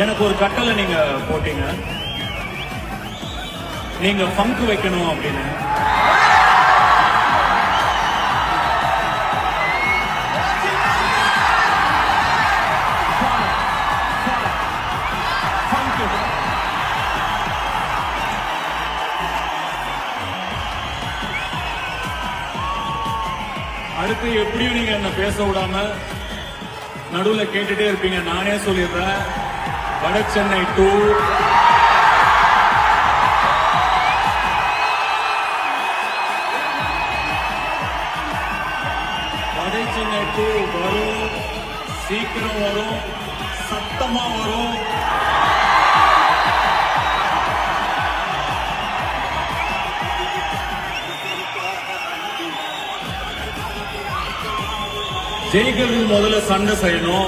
எனக்கு ஒரு கட்டளை நீங்க போட்டீங்க, நீங்க ஃபங்க் வைக்கணும் அப்படின்னு. அடுத்து எப்படியும் நீங்க என்ன பேச விடாம நடுவுல கேட்டுட்டே இருப்பீங்க. நானே சொல்லிடுறேன், வட சென்னை 2 வட சென்னை 2 வரும், சீக்கிரம் வரும், சத்தமா வரும். ஜெயிக்கிறது முதல்ல சண்டை செய்யணும்.